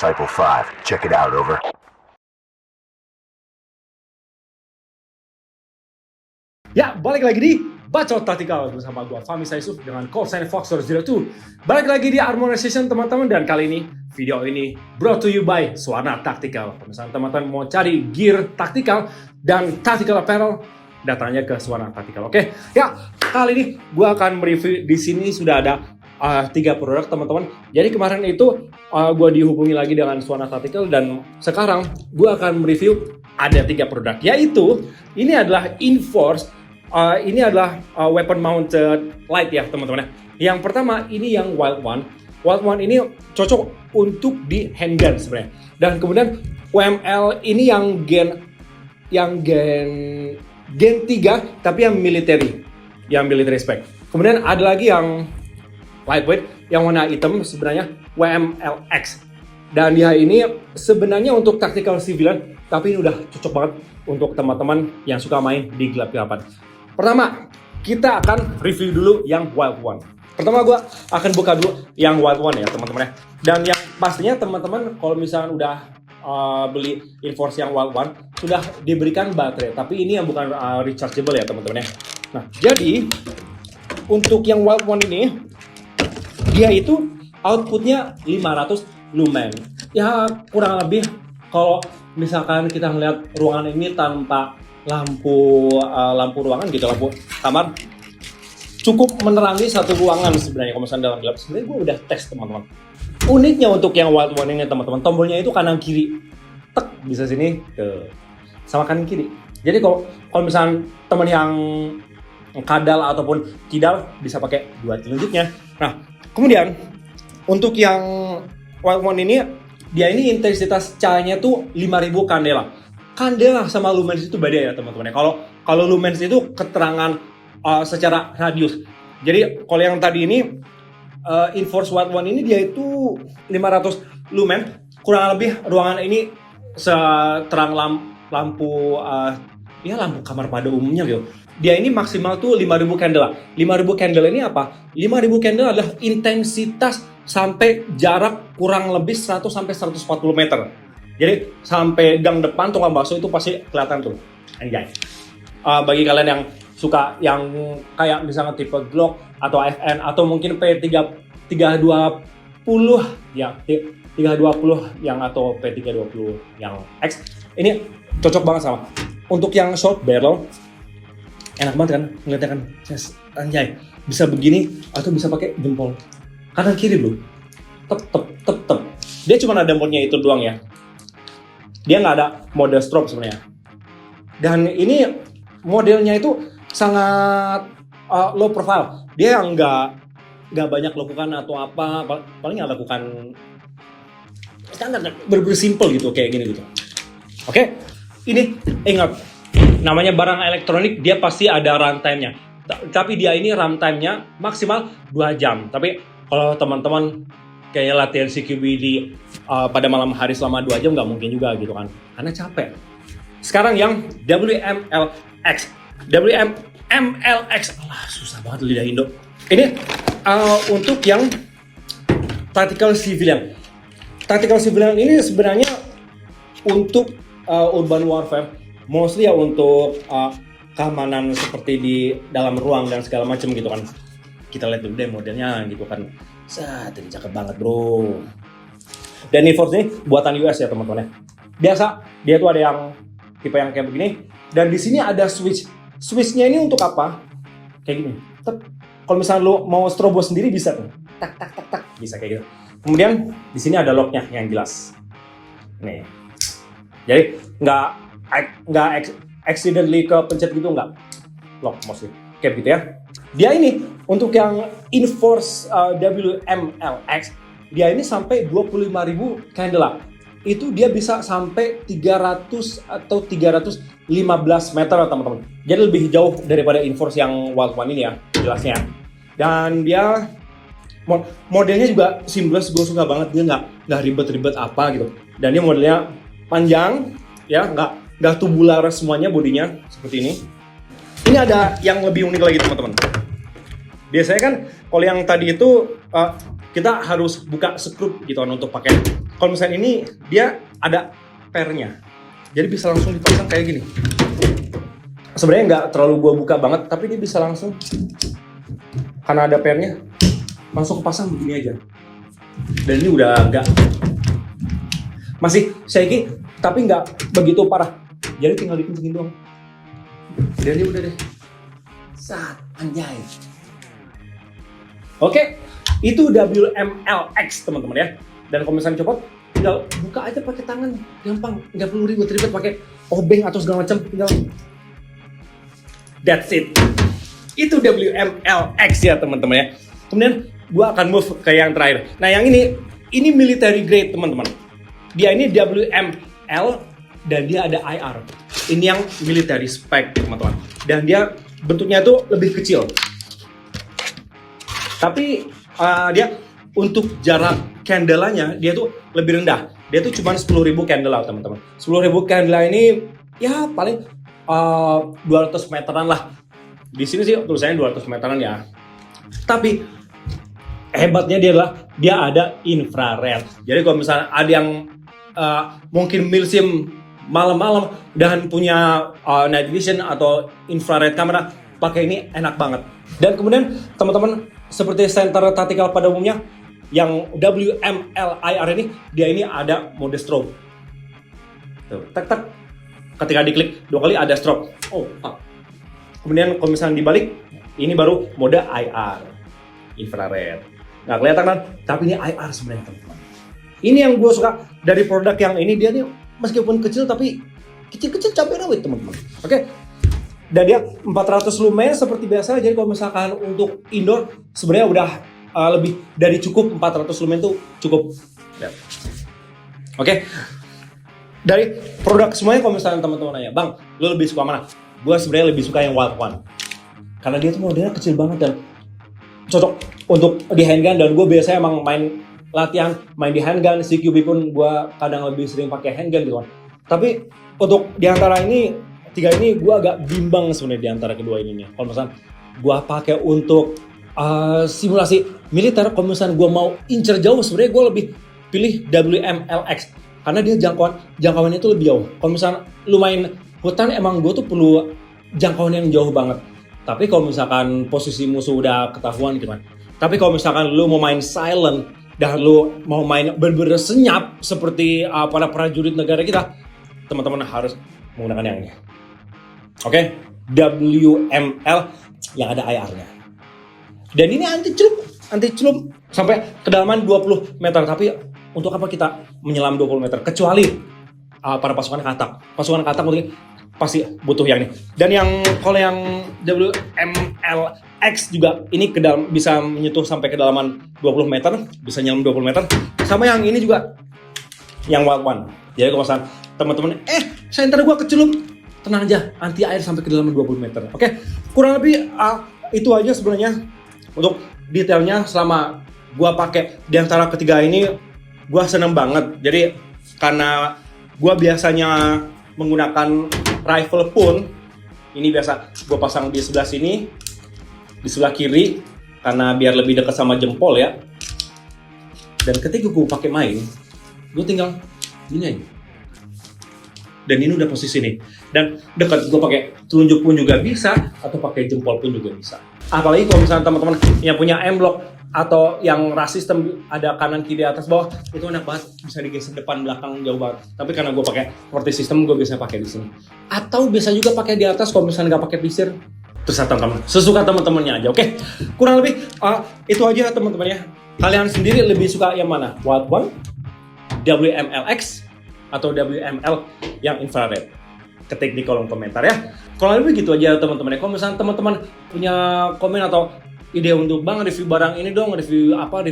Disciple 5. Check it out, over. Ya, balik lagi di Bacot Tactical bersama gue Fahmi Saisuf dengan call sign Foxtrot02. Balik lagi di Harmonization teman-teman, dan kali ini video ini brought to you by Swana Tactical. Kalau misalnya teman-teman mau cari gear tactical dan tactical apparel, datangnya ke Swana Tactical. Oke, ya kali ini gue akan mereview. Di sini sudah ada 3 produk teman-teman. Jadi kemarin itu gue dihubungi lagi dengan Swana Tactical, dan sekarang gue akan mereview ada 3 produk, yaitu ini adalah Inforce. Ini adalah weapon mounted light ya teman-teman. Yang pertama ini yang Wild One. Wild One ini cocok untuk di handgun sebenarnya. Dan kemudian WML ini yang gen 3 tapi yang military spec. Kemudian ada lagi yang lightweight yang warna hitam, sebenarnya WMLX. Dan dia ini sebenarnya untuk tactical civilian, tapi ini udah cocok banget untuk teman-teman yang suka main di gelap-gelapan. Pertama, kita akan review dulu yang Wild One. Pertama gue akan buka dulu yang Wild One ya teman-teman ya. Dan yang pastinya teman-teman kalau misalnya udah beli Inforce yang Wild One, sudah diberikan baterai. Tapi ini yang bukan rechargeable ya teman-teman ya. Nah, jadi untuk yang Wild One ini, dia itu outputnya 500 lumen. Ya kurang lebih kalau misalkan kita ngeliat ruangan ini tanpa lampu ruangan gitu, lampu kamar, cukup menerangi satu ruangan sebenarnya kalau misalnya dalam gelap. Sebenarnya gue udah tes teman-teman. Uniknya untuk yang Wild One ini teman-teman, tombolnya itu kanan kiri, tek bisa sini ke sama kanan kiri. Jadi kalau misalnya teman yang kadal ataupun kidal bisa pakai 2 telunjuknya. Nah kemudian untuk yang Wild One ini, dia ini intensitas cahayanya tuh 5000 kandela. Kandela sama lumens itu beda ya teman-teman ya. Kalau lumens itu keterangan secara radius. Jadi kalau yang tadi ini Inforce Wild One ini dia itu 500 lumen. Kurang lebih ruangan ini seterang lampu lampu kamar pada umumnya gitu. Dia ini maksimal tuh 5000 candela. 5000 candela ini apa? 5000 candela adalah intensitas sampai jarak kurang lebih 100 sampai 140 meter. Jadi sampai gang depan tukang bakso itu pasti kelihatan tuh. Anjay. Bagi kalian yang suka yang kayak misalnya tipe Glock atau FN atau mungkin P320 ya, 320 yang atau P320 yang X, ini cocok banget sama. Untuk yang short barrel enak banget kan ngeliatnya kan. Anjay, bisa begini atau bisa pakai jempol kanan kiri bro. Tep. Dia cuma ada mode-nya itu doang ya. Dia nggak ada mode strobe sebenarnya. Dan ini modelnya itu sangat low profile. Dia nggak banyak lakukan atau apa, paling nggak lakukan standar, bener-bener simple gitu kayak gini gitu. Oke, ini ingat namanya barang elektronik, dia pasti ada runtime-nya. Tapi dia ini runtime-nya maksimal 2 jam. Tapi kalau teman-teman kayak latihan CQB di pada malam hari selama 2 jam nggak mungkin juga gitu kan, karena capek. Sekarang yang WMLX, susah banget lidah Indo. Ini untuk yang tactical civilian. Tactical civilian ini sebenarnya untuk urban warfare, mostly ya untuk keamanan seperti di dalam ruang dan segala macam gitu kan. Kita lihat dulu deh modelnya gitu kan. Ini cakep banget bro. Dan Inforce ini buatan US ya teman-teman ya. Biasa dia tuh ada yang tipe yang kayak begini. Dan di sini ada switch. Switchnya ini untuk apa? Kayak gini. Kalau misalnya lo mau strobo sendiri bisa tuh. Tak bisa kayak gitu. Kemudian di sini ada locknya yang jelas. Nih. Jadi nggak accidentally ke pencet gitu, nggak. Lock mostly. Kayak gitu ya. Dia ini untuk yang Inforce WMLX, dia ini sampai 25.000 candela. Itu dia bisa sampai 300 atau 315 meter teman-teman. Jadi lebih jauh daripada Inforce yang Wild One ini ya, jelasnya. Dan dia modelnya juga seamless, gue suka banget. Dia nggak ribet-ribet apa gitu. Dan dia modelnya panjang, ya nggak tubular semuanya bodinya seperti ini. Ini ada yang lebih unik lagi teman-teman. Biasanya kan kalau yang tadi itu kita harus buka skrup gitu kan untuk pakai. kalau misalnya ini dia ada pernya, jadi bisa langsung dipasang kayak gini. Sebenarnya nggak terlalu gua buka banget, tapi dia bisa langsung karena ada pernya langsung kepasang begini aja. Dan ini udah agak masih shaky, tapi nggak begitu parah. Jadi tinggal dikencengin doang. Dan ini udah deh. Sat, anjay. Oke, itu WMLX teman-teman ya. Dan kalau misalnya copot, tinggal buka aja pakai tangan, gampang. Nggak perlu ribet-ribet pakai obeng atau segala macam. Tinggal. That's it. Itu WMLX ya teman-teman ya. Kemudian gua akan move ke yang terakhir. Nah yang ini military grade teman-teman. Dia ini WML dan dia ada IR. Ini yang military spec teman-teman. Dan dia bentuknya itu lebih kecil. Tapi dia untuk jarak candelanya dia tuh lebih rendah. Dia tuh cuma 10.000 candela teman-teman. 10.000 candela ini ya paling 200 meteran lah. Di sini sih tulisannya 200 meteran ya. Tapi hebatnya dia adalah dia ada infrared. Jadi kalau misalnya ada yang mungkin milsim malam-malam dan punya night vision atau infrared kamera, pakai ini enak banget. Dan kemudian teman-teman seperti center tactical pada umumnya yang WMLIR ini, dia ini ada mode strobe. Tuh, tak. Ketika diklik 2 kali ada strobe. Oh, kemudian kalau misalnya dibalik, ini baru mode IR, infrared. Nggak kelihatan kan? Tapi ini IR sebenarnya teman-teman. Ini yang gue suka dari produk yang ini, dia nih meskipun kecil tapi kecil-kecil cabai rawit teman-teman. Oke. Dan dia 400 lumen seperti biasa. Jadi kalau misalkan untuk indoor sebenarnya udah lebih dari cukup. 400 lumen tuh cukup. Ya. Oke. Dari produk semuanya kalau misalnya teman-teman nanya, "Bang, lu lebih suka mana?" Gue sebenarnya lebih suka yang Wild One. Karena dia tuh modelnya kecil banget dan cocok untuk di handgun. Dan gue biasanya emang main latihan, main di handgun. CQB pun gue kadang lebih sering pakai handgun gitu kan. Tapi untuk di antara ini, 3 ini gue agak bimbang sebenarnya di antara kedua ini. Kalau misalnya gue pakai untuk simulasi militer, kalau misalnya gue mau incer jauh, sebenarnya gue lebih pilih WMLX. Karena dia jangkauannya itu lebih jauh. Kalau misalnya lu main hutan, emang gue tuh perlu jangkauan yang jauh banget. Tapi kalau misalkan posisi musuh udah ketahuan gitu kan. Tapi kalau misalkan lu mau main silent dan lu mau main bener-bener senyap seperti para prajurit negara kita, teman-teman harus menggunakan yang ini. Oke, WML yang ada IR-nya. Dan ini anti celup sampai kedalaman 20 meter. Tapi untuk apa kita menyelam 20 meter? Kecuali para pasukan katak. Pasukan katak mungkin pasti butuh yang ini. Dan yang kalau yang WMLX juga ini bisa menyentuh sampai kedalaman 20 meter, bisa nyelam 20 meter. Sama yang ini juga yang Wild One. Jadi kalau misalnya teman-teman center gua kecelup, tenang aja, anti air sampai kedalaman 20 meter. Oke, kurang lebih itu aja sebenarnya untuk detailnya. Selama gua pakai di antara ketiga ini, gua seneng banget. Jadi karena gua biasanya menggunakan rifle pun, ini biasa gua pasang di sebelah sini, di sebelah kiri, karena biar lebih dekat sama jempol ya. Dan ketika gua pakai main, gua tinggal gini aja. Dan ini udah posisi nih. Dan dekat, gue pakai telunjuk pun juga bisa, atau pakai jempol pun juga bisa. Apalagi kalau misalnya teman-teman yang punya M-Block atau yang ras system ada kanan kiri atas bawah, itu enak banget, bisa digeser depan belakang jauh banget. Tapi karena gue pakai seperti sistem, gue biasa pakai di sini. Atau bisa juga pakai di atas kalau misalnya nggak pakai pisir. Terserah teman-teman, sesuka teman-temannya aja. Oke, kurang lebih itu aja teman-teman ya. Kalian sendiri lebih suka yang mana? Wild One, WMLX, atau WML yang infrared? Ketik di kolom komentar ya. Kalau lebih gitu aja teman-teman ya. Kalau misalnya teman-teman punya komen atau ide untuk bang review barang ini dong, review apa,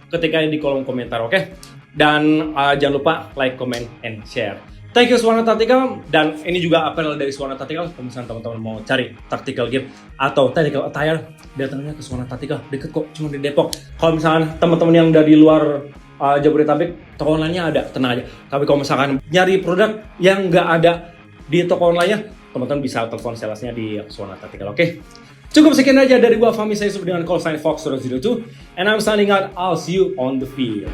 ketik aja di kolom komentar, oke? Dan jangan lupa like, comment, and share. Thank you Swarna Tactical. Dan ini juga apel dari Swarna Tactical. Kalau misalnya teman-teman mau cari tactical gear atau tactical attire, datangnya ke Swarna Tactical. Deket kok, cuma di Depok. Kalau misalnya teman-teman yang dari luar Jabodetabek, toko online-nya ada, tenang aja. Tapi kalau misalkan nyari produk yang nggak ada di toko online-nya, teman-teman bisa telepon salesnya di Swarna Tactical, oke? Cukup sekian aja dari gua, Fahmi Saisup dengan call sign Fox 002, and I'm signing out. I'll see you on the field.